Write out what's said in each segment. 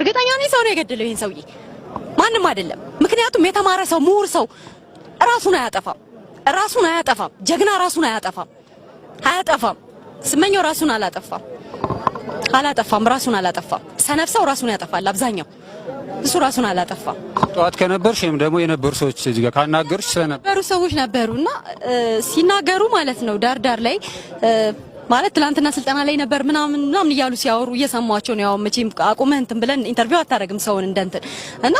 እርግጠኛ ነኝ ሰው ነው የገደለው ይሄን ሰውዬ ማንንም አይደለም። ምክንያቱም የተማረ ሰው ምሁር ሰው ራሱን አያጠፋም። ጀግና ራሱን አያጠፋም። ስመኘው ራሱን አላጠፋም። ራሱን አላጠፋም። ሰነፍ ሰው ራሱን ያጠፋል አብዛኛው። እሱ ራሱን አላጠፋም። ጧት ከነበርሽ ወይም ደግሞ የነበሩ ሰዎች እዚህ ጋር ካናገርሽ ስለነበሩ ሰዎች ነበሩና ሲናገሩ ማለት ነው ዳር ላይ ማለት ትላንትና ስልጠና ላይ ነበር ምናምን እያሉ ሲያወሩ እየሰማቸው ነው። ያው መቼም አቁመህ እንትን ብለን ኢንተርቪው አታረግም ሰውን እንደንትን እና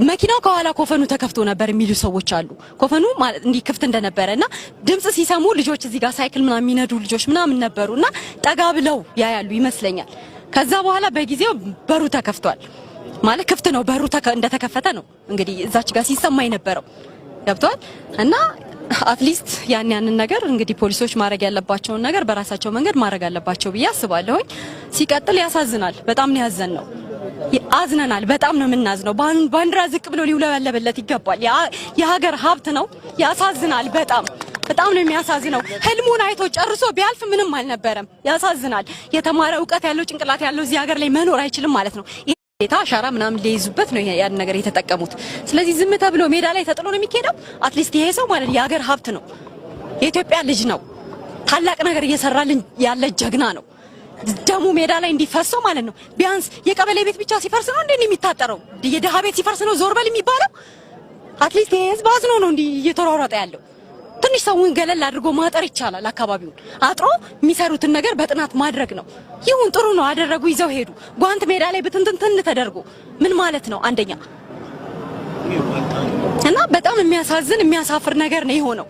መኪናው ከኋላ ኮፈኑ ተከፍቶ ነበር የሚሉ ሰዎች አሉ። ኮፈኑ ማለት እንዲህ ክፍት እንደነበረና ድምጽ ሲሰሙ ልጆች እዚህ ጋር ሳይክል ምናምን የሚነዱ ልጆች ምናምን ነበሩና ጠጋ ብለው ያያሉ ይመስለኛል። ከዛ በኋላ በጊዜው በሩ ተከፍቷል ማለት ክፍት ነው በሩ እንደተከፈተ ነው እንግዲህ እዛች ጋር ሲሰማ የነበረው ገብቷል። እና አትሊስት ያንን ነገር እንግዲህ ፖሊሶች ማድረግ ያለባቸውን ነገር በራሳቸው መንገድ ማድረግ አለባቸው ብዬ አስባለሁኝ። ሲቀጥል ያሳዝናል። በጣም ነው ያዘንነው። አዝነናል። በጣም ነው የምናዝነው። ባንዲራ ዝቅ ብሎ ሊውለበለበለት ይገባል። የሀገር ሀብት ነው። ያሳዝናል። በጣም ነው የሚያሳዝነው። ህልሙን አይቶ ጨርሶ ቢያልፍ ምንም አልነበረም። ያሳዝናል። የተማረ ዕውቀት ያለው ጭንቅላት ያለው እዚህ ሀገር ላይ መኖር አይችልም ማለት ነው። ይሄ አሻራ ምናምን ሊይዙበት ነው ያን ነገር የተጠቀሙት። ስለዚህ ዝም ተብሎ ሜዳ ላይ ተጥሎ ነው የሚሄደው። አትሊስት ይሄ ሰው ማለት የሀገር ሀብት ነው። የኢትዮጵያ ልጅ ነው። ታላቅ ነገር እየሰራልን ያለ ጀግና ነው። ደሙ ሜዳ ላይ እንዲፈሰው ማለት ነው። ቢያንስ የቀበሌ ቤት ብቻ ሲፈርስ ነው እንዴ የሚታጠረው? የደሃ ቤት ሲፈርስ ነው ዞር በል የሚባለው? አትሊስት የህዝብ አዝኖ ነው እንዲህ እየተሯሯጠ ያለው። ትንሽ ሰውን ገለል አድርጎ ማጠር ይቻላል። አካባቢውን አጥሮ የሚሰሩትን ነገር በጥናት ማድረግ ነው። ይሁን ጥሩ ነው አደረጉ፣ ይዘው ሄዱ። ጓንት ሜዳ ላይ ብትንትን ተደርጎ ምን ማለት ነው? አንደኛ እና በጣም የሚያሳዝን የሚያሳፍር ነገር ነው የሆነው።